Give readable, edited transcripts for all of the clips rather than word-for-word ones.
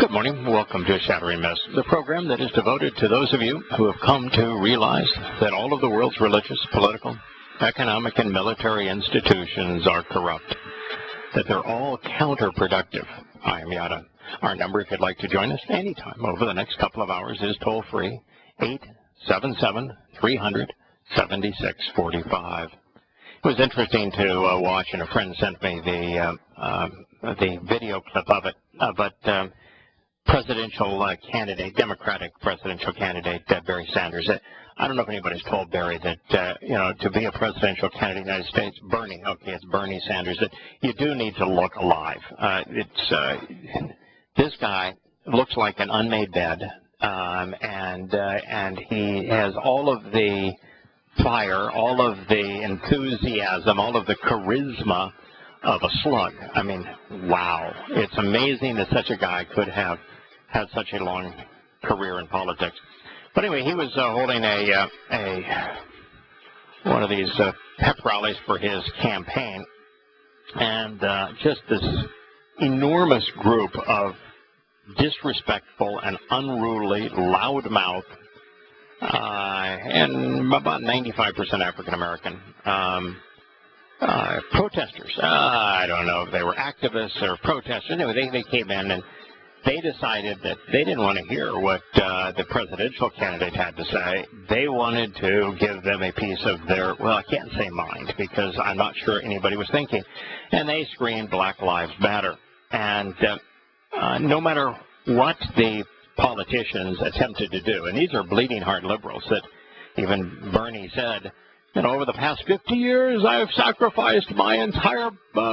Good morning. Welcome to Shattering Myths, the program that is devoted to those of you who have come to realize that all of the world's religious, political, economic, and military institutions are corrupt, that they're all counterproductive. I am Yahowah. Our number, if you'd like to join us anytime over the next couple of hours, is toll-free, 877-300-7645. It was interesting to watch, and a friend sent me the video clip of it, but presidential candidate, Democratic presidential candidate Barry Sanders. I don't know if anybody's told Barry that, to be a presidential candidate in the United States, it's Bernie Sanders, that you do need to look alive. This guy looks like an unmade bed, and he has all of the fire, all of the enthusiasm, all of the charisma of a slug. I mean, wow. It's amazing that such a guy could have had such a long career in politics. But anyway, he was holding one of these pep rallies for his campaign, and just this enormous group of disrespectful and unruly, loudmouth, and about 95% African American protesters. I don't know if they were activists or protesters. Anyway, they came in and they decided that they didn't want to hear what the presidential candidate had to say. They wanted to give them a piece of their, well, I can't say mind because I'm not sure anybody was thinking. And they screamed Black Lives Matter. And no matter what the politicians attempted to do, and these are bleeding heart liberals that even Bernie said, over the past 50 years, I've sacrificed my entire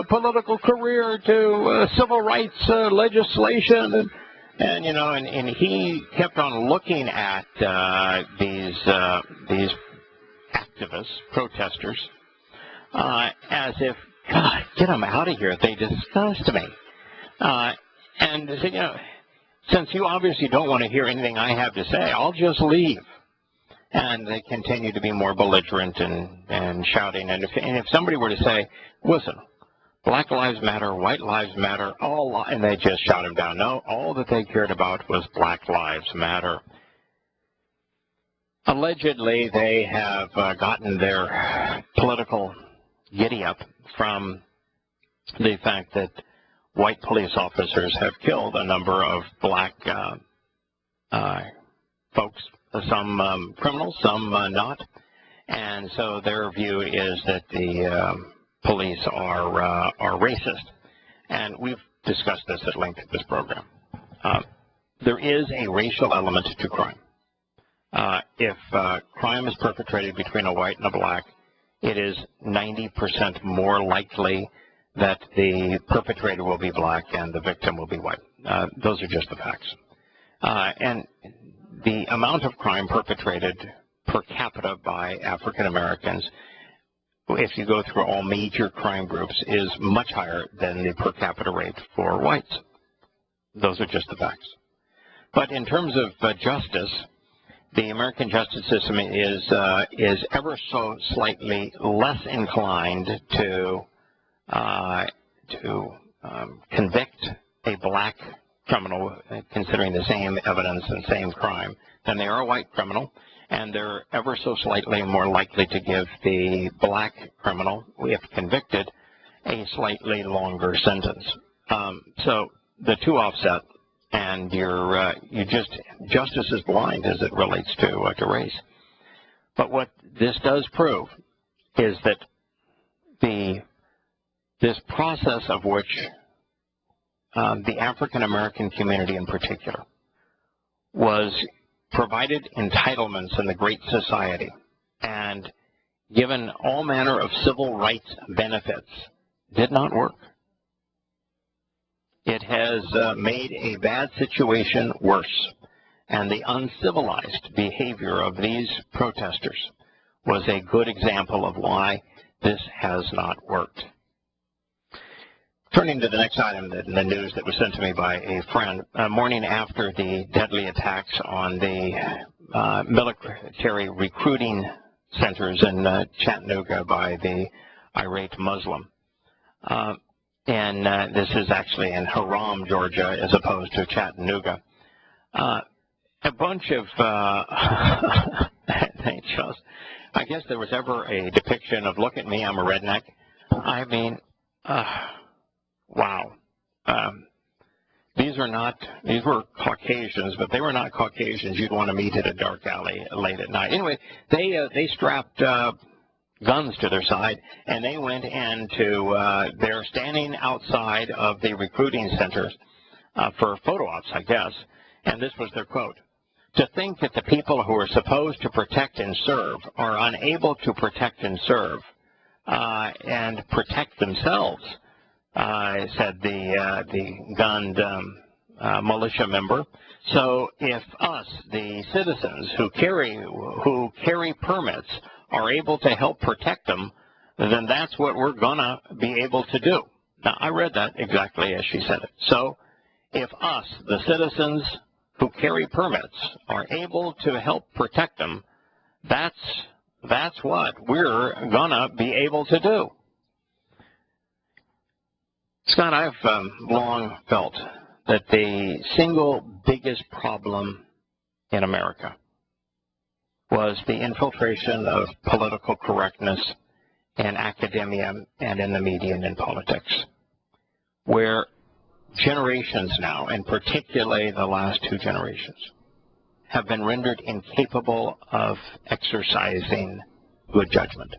political career to civil rights legislation, and he kept on looking at these activists, protesters, as if, God, get them out of here. They disgust me. And they said, since you obviously don't want to hear anything I have to say, I'll just leave. And they continue to be more belligerent and shouting. And if somebody were to say, listen, Black Lives Matter, White Lives Matter, and they just shout them down. No, all that they cared about was Black Lives Matter. Allegedly, they have gotten their political giddy-up from the fact that white police officers have killed a number of black folks. Some criminals, some not, and so their view is that the police are racist, and we've discussed this at length in this program. There is a racial element to crime. If crime is perpetrated between a white and a black, it is 90% more likely that the perpetrator will be black and the victim will be white. Those are just the facts. And the amount of crime perpetrated per capita by African Americans, if you go through all major crime groups, is much higher than the per capita rate for whites. Those are just the facts. But in terms of justice, the American justice system is ever so slightly less inclined to convict a black criminal, considering the same evidence and same crime, than they are a white criminal, and they're ever so slightly more likely to give the black criminal, if convicted, a slightly longer sentence. So the two offset, and justice is blind as it relates to race. But what this does prove is that this process of which the African American community in particular was provided entitlements in the Great Society and given all manner of civil rights benefits did not work. It has made a bad situation worse, and the uncivilized behavior of these protesters was a good example of why this has not worked. Turning to the next item in the news that was sent to me by a friend, morning after the deadly attacks on the military recruiting centers in Chattanooga by the irate Muslim, and this is actually in Haram, Georgia, as opposed to Chattanooga. A bunch of, they just, I guess there was ever a depiction of, look at me, I'm a redneck. I mean, wow. These were Caucasians, but they were not Caucasians you'd want to meet at a dark alley late at night. Anyway, they strapped guns to their side, and they went into, they're standing outside of the recruiting centers for photo ops, I guess, and this was their quote. To think that the people who are supposed to protect and serve are unable to protect and serve and protect themselves, said the gunned militia member. So if us, the citizens who carry permits, are able to help protect them, then that's what we're gonna be able to do. Now, I read that exactly as she said it. So if us, the citizens who carry permits, are able to help protect them, that's what we're gonna be able to do. Scott, I've long felt that the single biggest problem in America was the infiltration of political correctness in academia and in the media and in politics, where generations now, and particularly the last 2 generations, have been rendered incapable of exercising good judgment,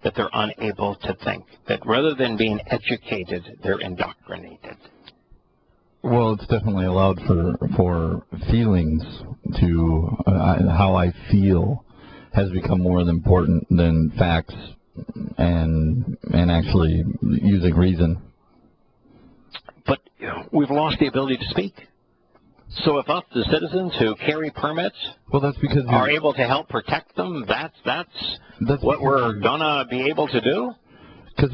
that they're unable to think, that rather than being educated, they're indoctrinated. Well, it's definitely allowed for feelings to, how I feel has become more important than facts and actually using reason. But we've lost the ability to speak. So if us, the citizens who carry permits, that's because are able to help protect them, that's what we're gonna be able to do. Because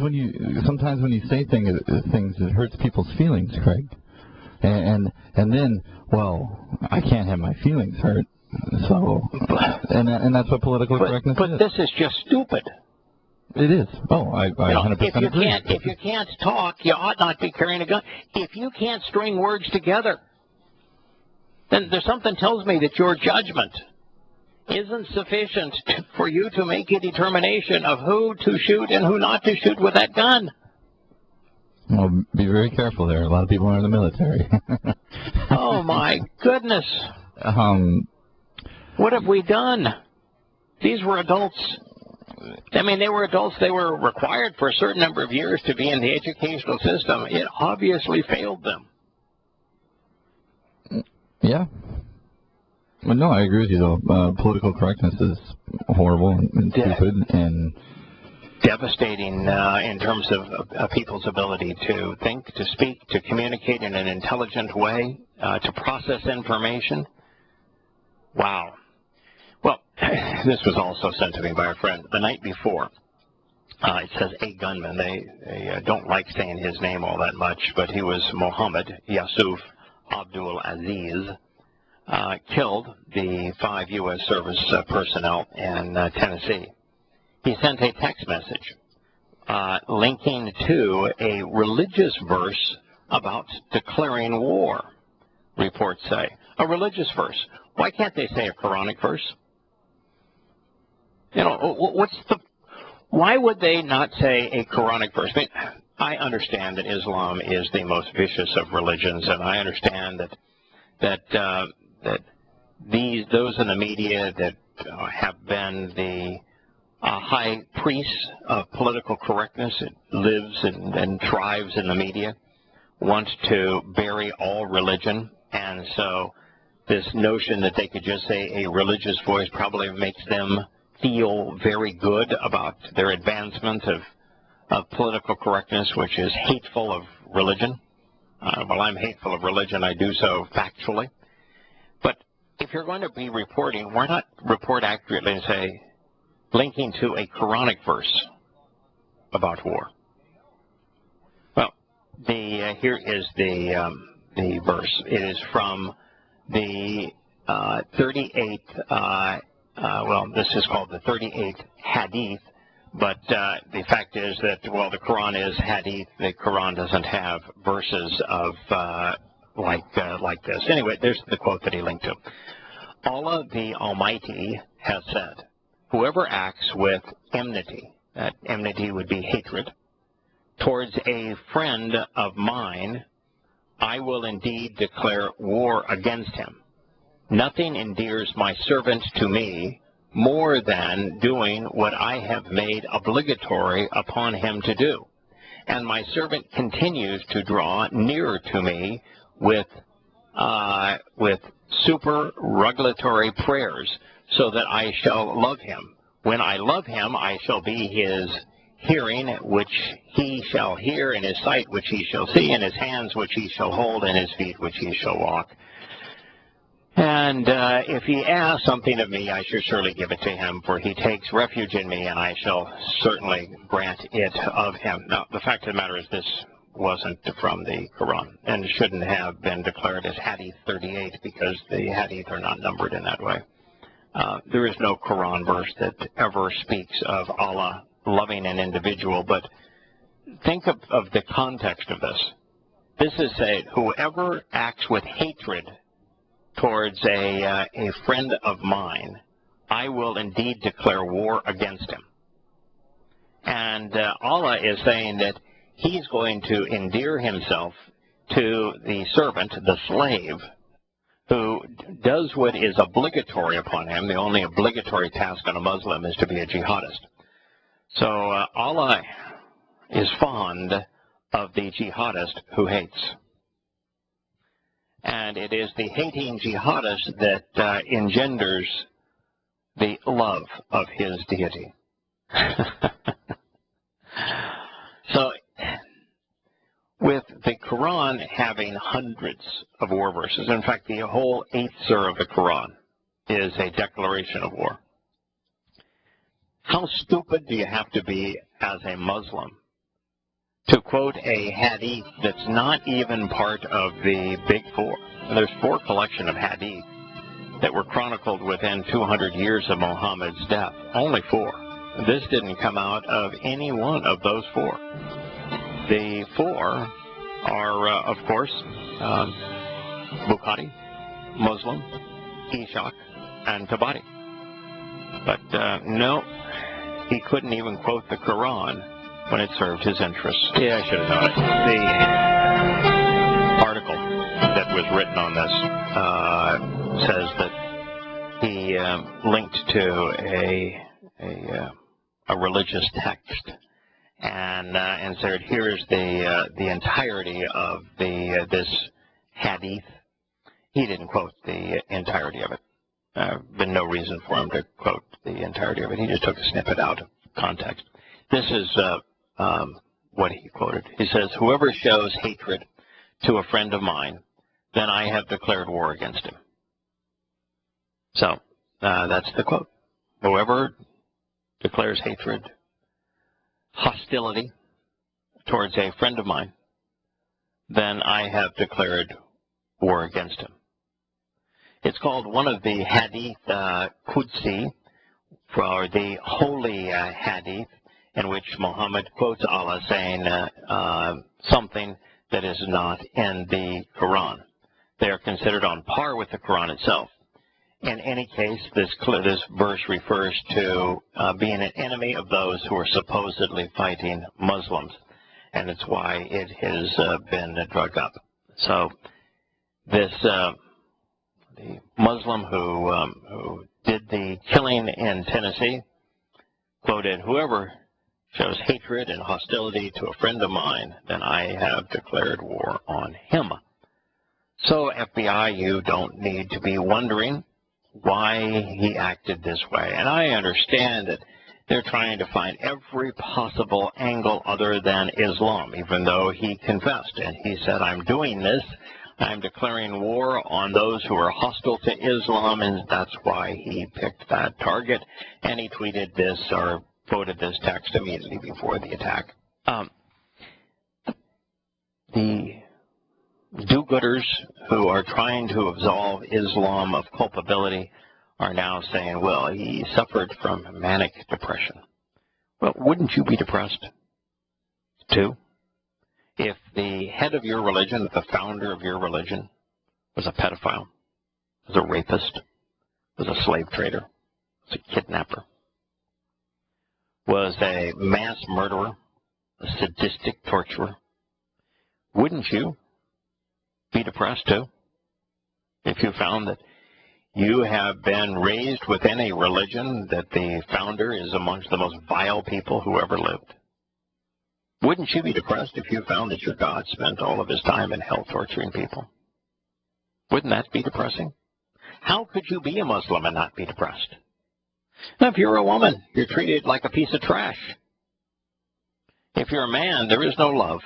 sometimes when you say things, it hurts people's feelings, Craig. And then, well, I can't have my feelings hurt. So, and that's what political correctness is. But this is just stupid. It is. Oh, I 100% agree. If you can't talk, you ought not be carrying a gun. If you can't string words together, then there's something tells me that your judgment isn't sufficient for you to make a determination of who to shoot and who not to shoot with that gun. Well, be very careful there. A lot of people are in the military. Oh, my goodness. What have we done? These were adults. I mean, they were adults. They were required for a certain number of years to be in the educational system. It obviously failed them. Yeah. Well, no, I agree with you, though. Political correctness is horrible and stupid and devastating in terms of people's ability to think, to speak, to communicate in an intelligent way, to process information. Wow. Well, this was also sent to me by a friend the night before. It says a gunman. They don't like saying his name all that much, but he was Mohammed Yusuf Abdul Aziz, killed the 5 U.S. service personnel in Tennessee. He sent a text message linking to a religious verse about declaring war, reports say. A religious verse. Why can't they say a Quranic verse? You know, why would they not say a Quranic verse? I mean, I understand that Islam is the most vicious of religions, and I understand that those in the media that have been the high priests of political correctness, it lives and thrives in the media, want to bury all religion, and so this notion that they could just say a religious voice probably makes them feel very good about their advancement of political correctness, which is hateful of religion. While I'm hateful of religion, I do so factually. But if you're going to be reporting, why not report accurately and say, linking to a Quranic verse about war? Well, here is the verse. It is from the 38th, this is called the 38th Hadith But the fact is that, well, the Quran is hadith. The Quran doesn't have verses of like this. Anyway, there's the quote that he linked to. Allah the Almighty has said, whoever acts with enmity, that enmity would be hatred, towards a friend of mine, I will indeed declare war against him. Nothing endears my servant to me more than doing what I have made obligatory upon him to do. And my servant continues to draw nearer to me with supererogatory prayers, so that I shall love him. When I love him, I shall be his hearing, which he shall hear, and his sight, which he shall see, and his hands, which he shall hold, and his feet, which he shall walk. And if he asks something of me, I shall surely give it to him, for he takes refuge in me, and I shall certainly grant it of him. Now, the fact of the matter is this wasn't from the Quran, and shouldn't have been declared as Hadith 38, because the Hadith are not numbered in that way. There is no Quran verse that ever speaks of Allah loving an individual, but think of the context of this. This is saying, whoever acts with hatred towards a friend of mine, I will indeed declare war against him. And Allah is saying that he's going to endear himself to the servant, the slave, who does what is obligatory upon him. The only obligatory task on a Muslim is to be a jihadist. So Allah is fond of the jihadist who hates. And it is the hating jihadist that engenders the love of his deity. So, with the Quran having hundreds of war verses, in fact, the whole 8th surah of the Quran is a declaration of war. How stupid do you have to be as a Muslim to quote a hadith that's not even part of the Big Four? There's 4 collection of hadith that were chronicled within 200 years of Muhammad's death. Only 4. This didn't come out of any one of those 4. The 4 are, of course, Bukhari, Muslim, Ishaq, and Tabari. But no, he couldn't even quote the Quran when it served his interests. Yeah, I should have known it. The article that was written on this says that he linked to a religious text, and said, here's the entirety of this hadith. He didn't quote the entirety of it. Been no reason for him to quote the entirety of it. He just took a snippet out of context. This is what he quoted. He says, whoever shows hatred to a friend of mine, then I have declared war against him. So that's the quote. Whoever declares hatred, hostility towards a friend of mine, then I have declared war against him. It's called one of the Hadith Qudsi, for the holy Hadith, in which Muhammad quotes Allah saying something that is not in the Quran. They are considered on par with the Quran itself. In any case, this verse refers to being an enemy of those who are supposedly fighting Muslims, and it's why it has been drug up. So this the Muslim who did the killing in Tennessee quoted, whoever shows hatred and hostility to a friend of mine, then I have declared war on him. So FBI, you don't need to be wondering why he acted this way. And I understand that they're trying to find every possible angle other than Islam, even though he confessed. And he said, I'm doing this. I'm declaring war on those who are hostile to Islam, and that's why he picked that target. And he tweeted this or quoted this text immediately before the attack. The do-gooders who are trying to absolve Islam of culpability are now saying, well, he suffered from manic depression. Well, wouldn't you be depressed, too, if the head of your religion, the founder of your religion, was a pedophile, was a rapist, was a slave trader, was a kidnapper, was a mass murderer, a sadistic torturer? Wouldn't you be depressed, too, if you found that you have been raised within a religion that the founder is amongst the most vile people who ever lived? Wouldn't you be depressed if you found that your God spent all of his time in hell torturing people? Wouldn't that be depressing? How could you be a Muslim and not be depressed? Now, if you're a woman, you're treated like a piece of trash. If you're a man, there is no love.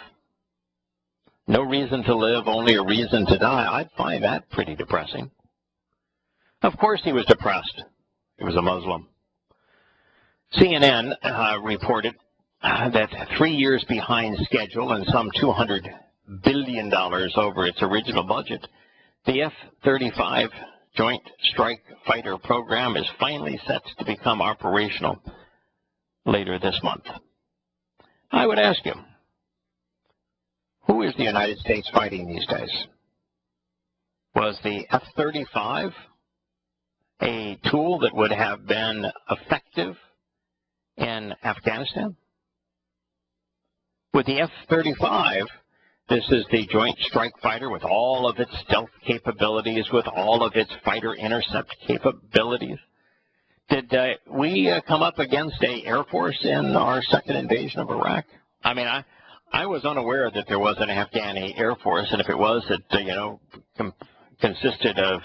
No reason to live, only a reason to die. I'd find that pretty depressing. Of course he was depressed. He was a Muslim. CNN reported that 3 years behind schedule and some $200 billion over its original budget, the F-35 Joint Strike Fighter program is finally set to become operational later this month. I would ask you, who is the United States fighting these days? Was the F-35 a tool that would have been effective in Afghanistan? With the F-35, this is the Joint Strike Fighter with all of its stealth capabilities, with all of its fighter intercept capabilities. Did we come up against an Air Force in our second invasion of Iraq? I mean, I was unaware that there was an Afghani Air Force, and if it was, it consisted of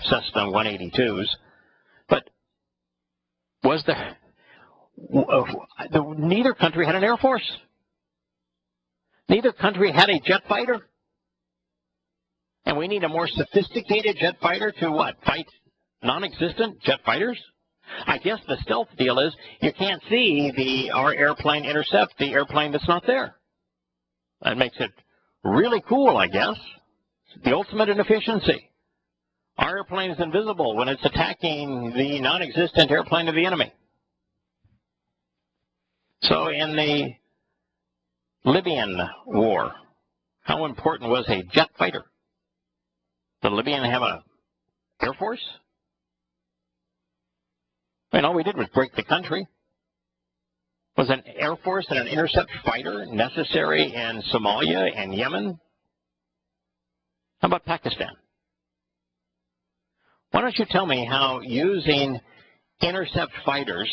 Cessna 182s. But was there? Neither country had an Air Force. Neither country had a jet fighter. And we need a more sophisticated jet fighter to what? Fight non-existent jet fighters? I guess the stealth deal is you can't see our airplane intercept the airplane that's not there. That makes it really cool, I guess. The ultimate in efficiency. Our airplane is invisible when it's attacking the non-existent airplane of the enemy. So in the Libyan war, how important was a jet fighter? Did the Libyan have an Air Force? I mean, all we did was break the country. Was an Air Force and an intercept fighter necessary in Somalia and Yemen? How about Pakistan? Why don't you tell me how using intercept fighters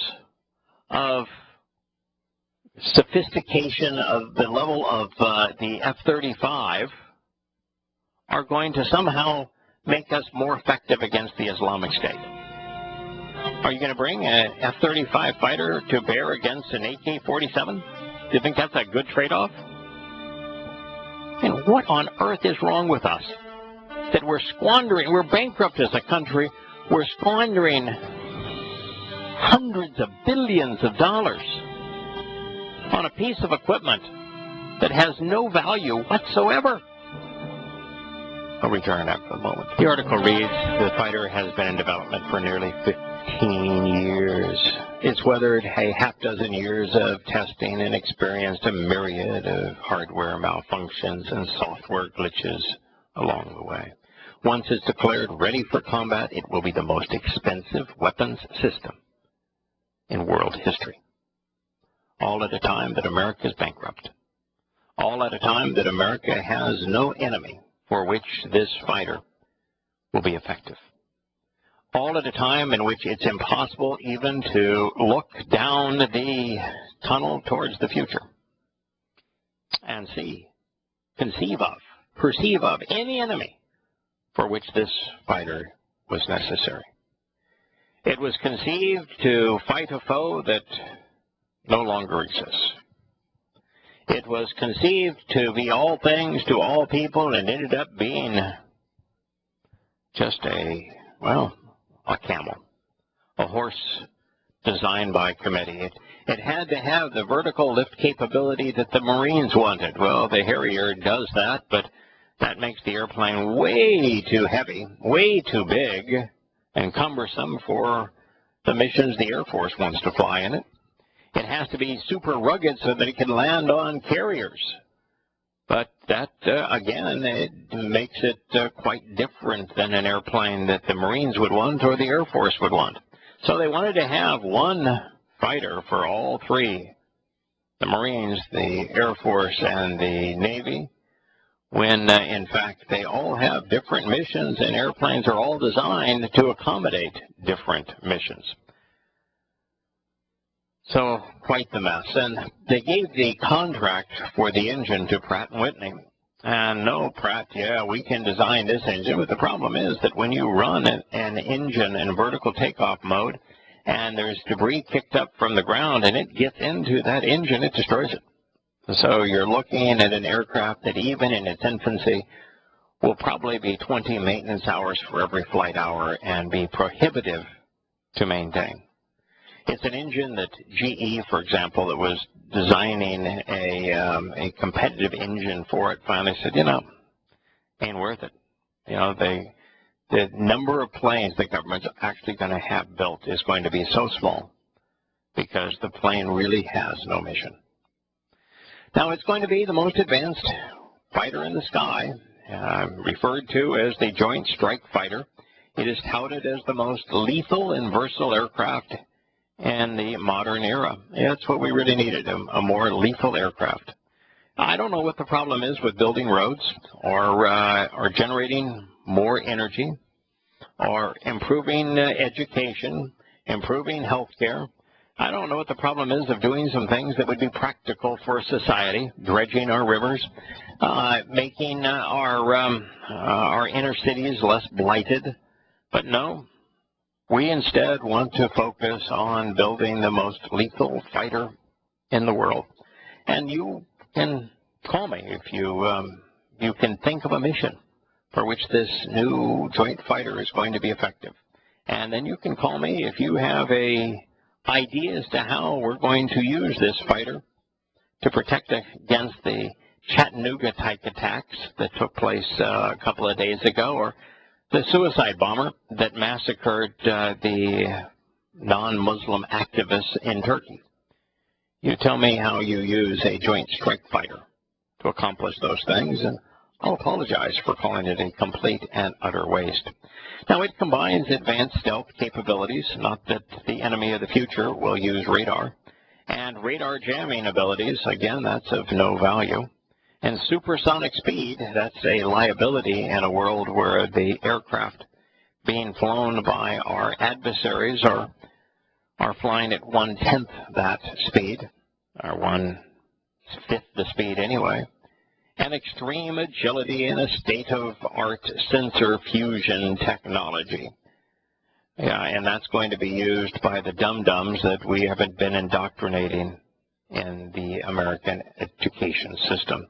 of sophistication of the level of the F-35 are going to somehow make us more effective against the Islamic State? Are you going to bring an F-35 fighter to bear against an AK-47? Do you think that's a good trade-off? And what on earth is wrong with us? That we're squandering, we're bankrupt as a country, we're squandering hundreds of billions of dollars on a piece of equipment that has no value whatsoever. I'll return after a moment. The article reads, the fighter has been in development for nearly 15 years. It's weathered a half-dozen years of testing and experienced a myriad of hardware malfunctions and software glitches along the way. Once it's declared ready for combat, it will be the most expensive weapons system in world history. All at a time that America is bankrupt. All at a time that America has no enemy for which this fighter will be effective. All at a time in which it's impossible even to look down the tunnel towards the future and see, conceive of, perceive of any enemy for which this fighter was necessary. It was conceived to fight a foe that no longer exists. It was conceived to be all things to all people and ended up being just a camel, a horse designed by committee. It had to have the vertical lift capability that the Marines wanted. Well, the Harrier does that, but that makes the airplane way too heavy, way too big, and cumbersome for the missions the Air Force wants to fly in it. It has to be super rugged so that it can land on carriers. But that, again, it makes it quite different than an airplane that the Marines would want or the Air Force would want. So they wanted to have one fighter for all three, the Marines, the Air Force, and the Navy, when, in fact, they all have different missions, and airplanes are all designed to accommodate different missions. So, quite the mess. And they gave the contract for the engine to Pratt & Whitney. And no, Pratt, yeah, we can design this engine, but the problem is that when you run an engine in vertical takeoff mode, and there's debris kicked up from the ground, and it gets into that engine, it destroys it. So you're looking at an aircraft that even in its infancy will probably be 20 maintenance hours for every flight hour and be prohibitive to maintain. It's an engine that GE, for example, that was designing a competitive engine for it, finally said, you know, ain't worth it. You know, the number of planes the government's actually going to have built is going to be so small because the plane really has no mission. Now, it's going to be the most advanced fighter in the sky, referred to as the Joint Strike Fighter. It is touted as the most lethal and versatile aircraft in the modern era. That's what we really needed, a more lethal aircraft. I don't know what the problem is with building roads or generating more energy or improving education, improving health care. I don't know what the problem is of doing some things that would be practical for society, dredging our rivers, making our inner cities less blighted. But no, we instead want to focus on building the most lethal fighter in the world. And you can call me if you can think of a mission for which this new joint fighter is going to be effective. And then you can call me if you have a idea as to how we're going to use this fighter to protect against the Chattanooga-type attacks that took place a couple of days ago, or the suicide bomber that massacred the non-Muslim activists in Turkey. You tell me how you use a joint strike fighter to accomplish those things, and I'll apologize for calling it a complete and utter waste. Now, it combines advanced stealth capabilities, not that the enemy of the future will use radar, and radar jamming abilities, again, that's of no value. And supersonic speed, that's a liability in a world where the aircraft being flown by our adversaries are flying at 1/10 that speed, or 1/5 the speed anyway. And extreme agility and a state-of-art sensor fusion technology. Yeah, and that's going to be used by the dum-dums that we haven't been indoctrinating in the American education system.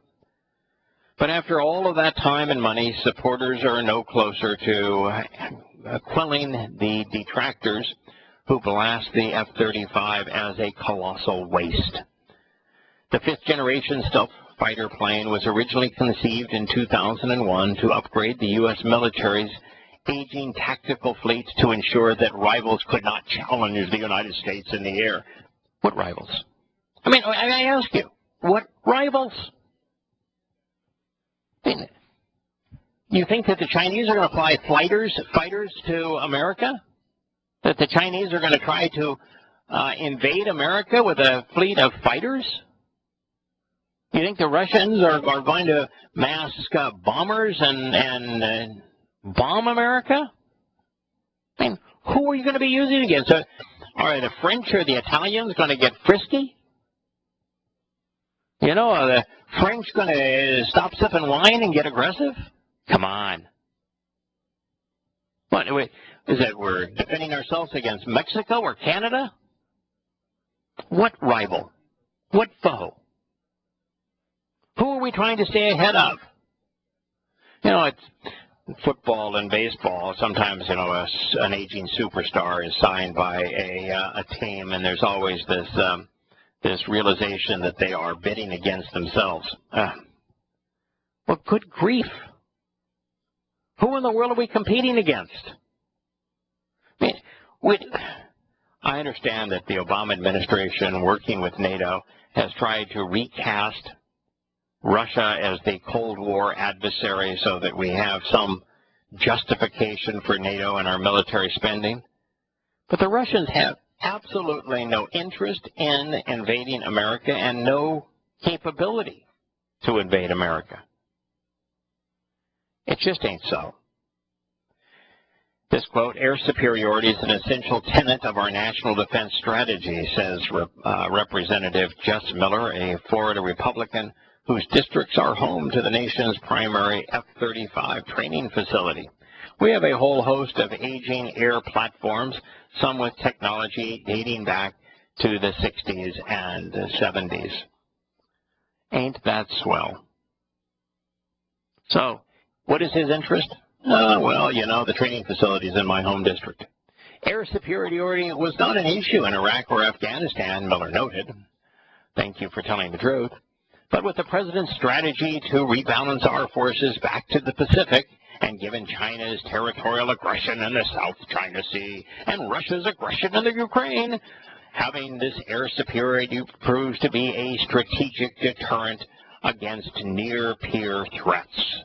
But after all of that time and money, supporters are no closer to quelling the detractors who blast the F-35 as a colossal waste. The fifth-generation stealth fighter plane was originally conceived in 2001 to upgrade the U.S. military's aging tactical fleet to ensure that rivals could not challenge the United States in the air. What rivals? I mean, I ask you, what rivals? I mean, you think that the Chinese are going to fly fighters to America? That the Chinese are going to try to invade America with a fleet of fighters? You think the Russians are going to mass bombers and bomb America? I mean, who are you going to be using against? Are the French or the Italians going to get frisky? You know, are the French going to stop sipping wine and get aggressive? Come on. What, is it we're defending ourselves against Mexico or Canada? What rival? What foe? Who are we trying to stay ahead of? You know, it's football and baseball. Sometimes, you know, an aging superstar is signed by a team, and there's always this realization that they are bidding against themselves. Well, good grief. Who in the world are we competing against? I mean, I understand that the Obama administration, working with NATO, has tried to recast Russia as the Cold War adversary so that we have some justification for NATO and our military spending. But the Russians have absolutely no interest in invading America and no capability to invade America. It just ain't so. This quote, air superiority is an essential tenet of our national defense strategy, says Representative Jess Miller, a Florida Republican whose districts are home to the nation's primary F-35 training facility. We have a whole host of aging air platforms, some with technology dating back to the 60s and 70s. Ain't that swell? So, what is his interest? Well, you know, the training facilities in my home district. Air superiority was not an issue in Iraq or Afghanistan, Miller noted. Thank you for telling the truth. But with the president's strategy to rebalance our forces back to the Pacific, and given China's territorial aggression in the South China Sea and Russia's aggression in the Ukraine, having this air superiority proves to be a strategic deterrent against near-peer threats.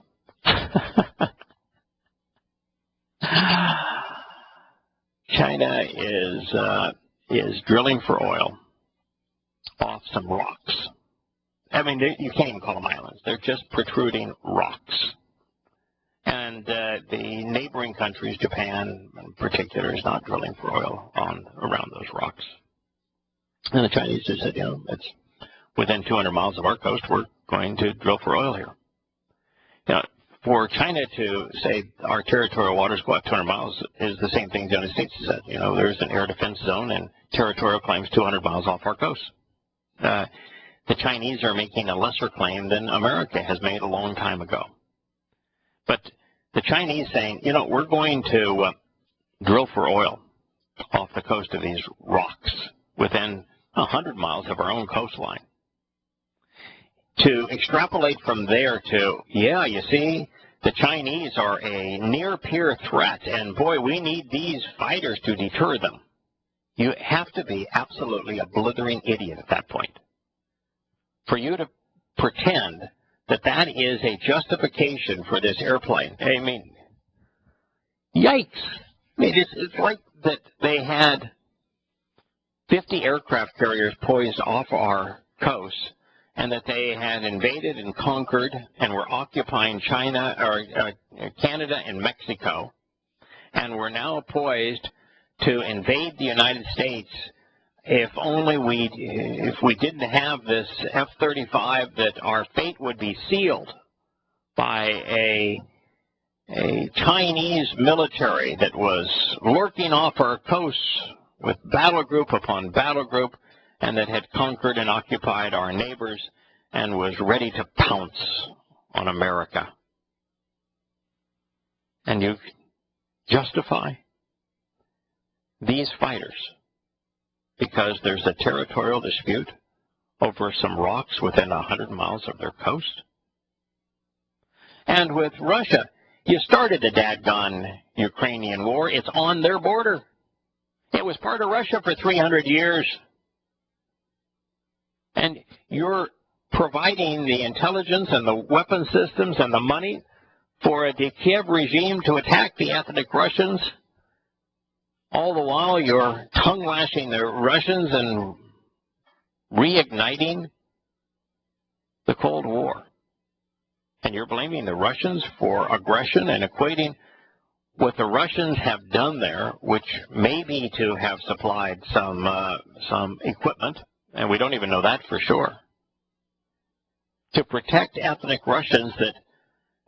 China is drilling for oil off some rocks. I mean, you can't even call them islands. They're just protruding rocks. And the neighboring countries, Japan in particular, is not drilling for oil around those rocks. And the Chinese just said, you know, it's within 200 miles of our coast, we're going to drill for oil here. Now, for China to say our territorial waters go up 200 miles is the same thing the United States has said. You know, there's an air defense zone and territorial claims 200 miles off our coast. The Chinese are making a lesser claim than America has made a long time ago. But the Chinese saying, you know, we're going to drill for oil off the coast of these rocks within 100 miles of our own coastline. To extrapolate from there to, yeah, you see, the Chinese are a near-peer threat, and boy, we need these fighters to deter them. You have to be absolutely a blithering idiot at that point for you to pretend that that is a justification for this airplane. I mean, yikes. I mean, it's like that they had 50 aircraft carriers poised off our coast, and that they had invaded and conquered and were occupying China or Canada and Mexico, and were now poised to invade the United States. If we didn't have this F-35, that our fate would be sealed by a Chinese military that was lurking off our coasts with battle group upon battle group, and that had conquered and occupied our neighbors and was ready to pounce on America. And you justify these fighters because there's a territorial dispute over some rocks within 100 miles of their coast? And with Russia, you started the dadgone Ukrainian war. It's on their border. It was part of Russia for 300 years. And you're providing the intelligence and the weapon systems and the money for a Kiev regime to attack the ethnic Russians. All the while you're tongue-lashing the Russians and reigniting the Cold War. And you're blaming the Russians for aggression and equating what the Russians have done there, which may be to have supplied some equipment, and we don't even know that for sure, to protect ethnic Russians,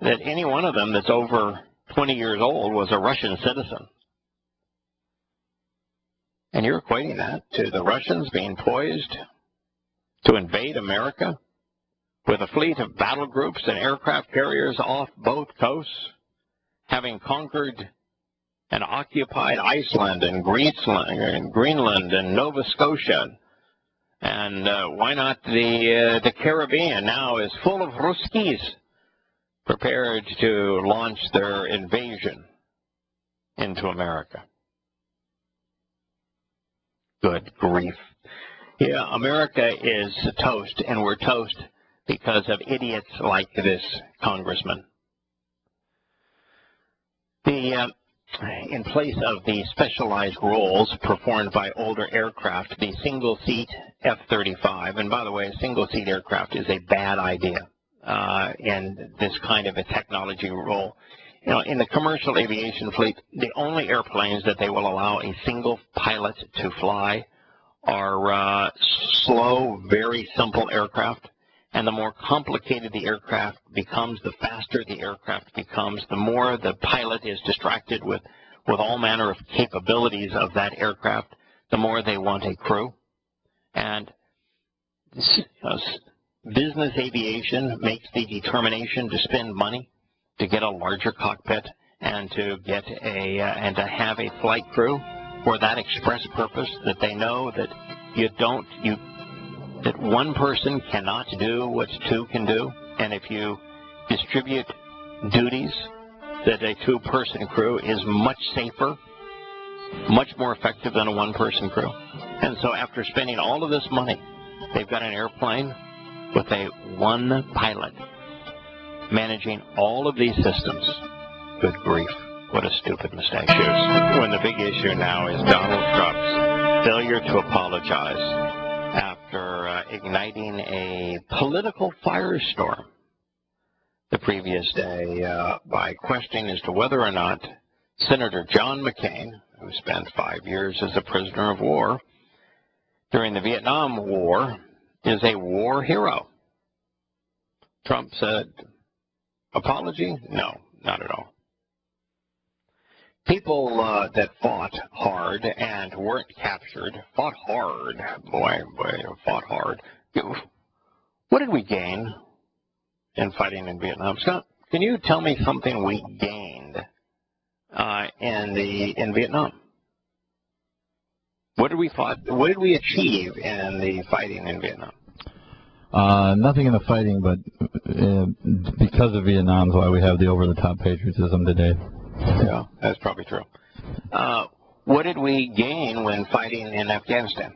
that any one of them that's over 20 years old was a Russian citizen. And you're equating that to the Russians being poised to invade America with a fleet of battle groups and aircraft carriers off both coasts, having conquered and occupied Iceland and Greenland and Nova Scotia. And why not the Caribbean now is full of Ruskies prepared to launch their invasion into America. Good grief. Yeah, America is toast, and we're toast because of idiots like this congressman. In place of the specialized roles performed by older aircraft, the single-seat F-35, and by the way, a single-seat aircraft is a bad idea in this kind of a technology role. You know, in the commercial aviation fleet, the only airplanes that they will allow a single pilot to fly are slow, very simple aircraft. And the more complicated the aircraft becomes, the faster the aircraft becomes, the more the pilot is distracted with all manner of capabilities of that aircraft, the more they want a crew. And business aviation makes the determination to spend money to get a larger cockpit and to get and to have a flight crew for that express purpose, that they know that that one person cannot do what two can do, and if you distribute duties, that a two-person crew is much safer, much more effective than a one-person crew. And so after spending all of this money, they've got an airplane with a one pilot managing all of these systems. Good grief, what a stupid mistake. When the big issue now is Donald Trump's failure to apologize after igniting a political firestorm the previous day by questioning as to whether or not Senator John McCain, who spent 5 years as a prisoner of war during the Vietnam War, is a war hero. Trump said, apology? No, not at all. People that fought hard and weren't captured fought hard. Boy, fought hard. What did we gain in fighting in Vietnam? Scott, can you tell me something we gained in Vietnam? What did we achieve in the fighting in Vietnam? Nothing in the fighting, but because of Vietnam is why we have the over-the-top patriotism today. Yeah, that's probably true. What did we gain when fighting in Afghanistan?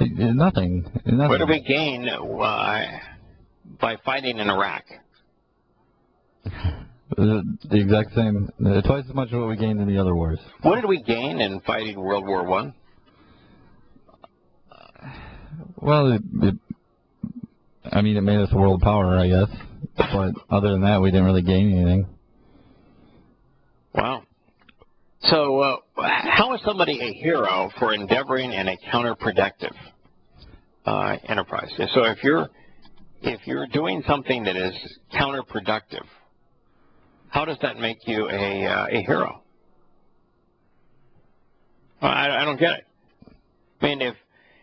Nothing. What did we gain by fighting in Iraq? The exact same, twice as much as what we gained in the other wars. What did we gain in fighting World War I? Well, it made us a world power, I guess. But other than that, we didn't really gain anything. Wow. So how is somebody a hero for endeavoring in a counterproductive enterprise? So if you're doing something that is counterproductive, how does that make you a hero? I don't get it. I mean,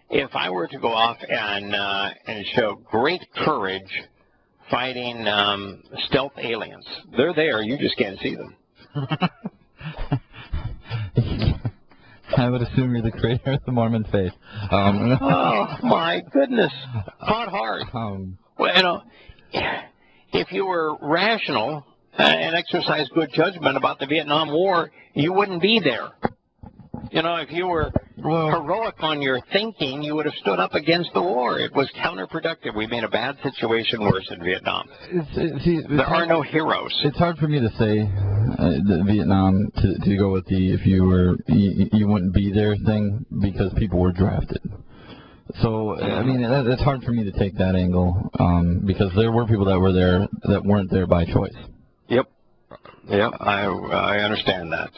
if I were to go off and show great courage fighting stealth aliens, they're there, you just can't see them. I would assume you're the creator of the Mormon faith. Oh my goodness, fought hard. Well, if you were rational and exercised good judgment about the Vietnam War, you wouldn't be there. You know, if you were heroic on your thinking, you would have stood up against the war. It was counterproductive. We made a bad situation worse in Vietnam. There are no heroes. It's hard for me to say that Vietnam to go with the if you wouldn't be there thing because people were drafted. So I mean it's hard for me to take that angle because there were people that were there that weren't there by choice. Yep. I understand that.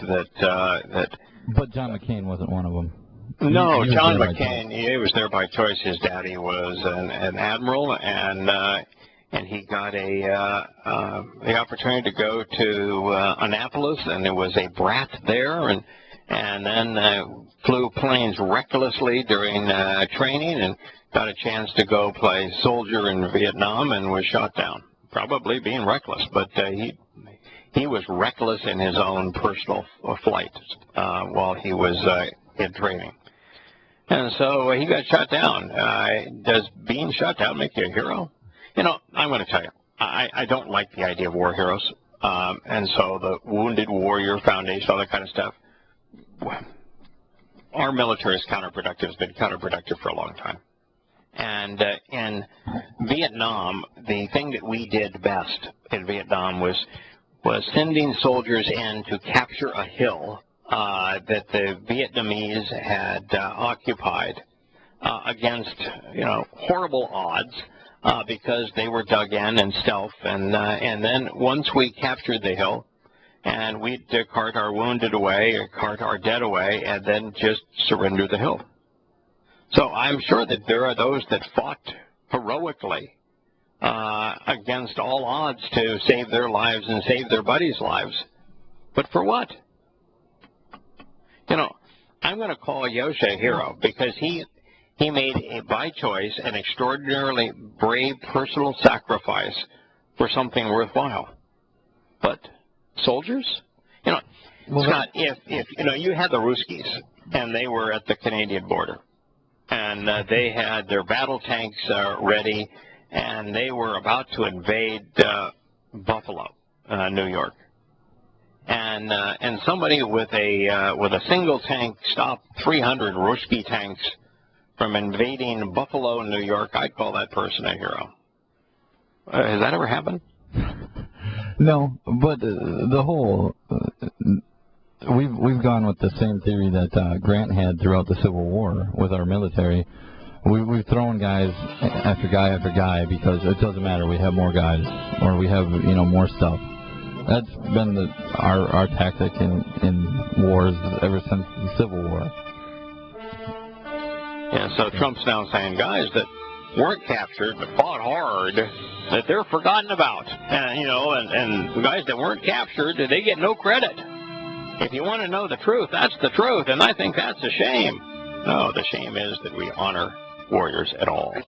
But John McCain wasn't one of them. No, John McCain, he was there by choice. His daddy was an admiral, and he got the opportunity to go to Annapolis, and there was a brat there, and then flew planes recklessly during training, and got a chance to go play soldier in Vietnam, and was shot down, probably being reckless, but he was reckless in his own personal flight while he was in training. And so he got shot down. Does being shot down make you a hero? You know, I'm going to tell you, I don't like the idea of war heroes. And so the Wounded Warrior Foundation, all that kind of stuff. our military is counterproductive, has been counterproductive for a long time. And in Vietnam, the thing that we did best in Vietnam was sending soldiers in to capture a hill that the Vietnamese had occupied against, horrible odds because they were dug in stealth. And then once we captured the hill, and we'd cart our wounded away, or cart our dead away, and then just surrender the hill. So I'm sure that there are those that fought heroically against all odds to save their lives and save their buddies' lives. But for what? I'm going to call Yoshe a hero because he made, by choice, an extraordinarily brave personal sacrifice for something worthwhile. But soldiers? Scott, if you had the Ruskies, and they were at the Canadian border, and they had their battle tanks ready, and they were about to invade Buffalo, New York, and somebody with a single tank stopped 300 Ruski tanks from invading Buffalo, New York, I'd call that person a hero. Has that ever happened? No, but the whole we've gone with the same theory that Grant had throughout the Civil War with our military. We've thrown guys after guy because it doesn't matter. We have more guys, or we have more stuff. That's been our tactic in wars ever since the Civil War. Yeah, so Trump's now saying guys that weren't captured but fought hard, that they're forgotten about. And the guys that weren't captured, they get no credit. If you want to know the truth, that's the truth, and I think that's a shame. No, the shame is that we honor warriors at all.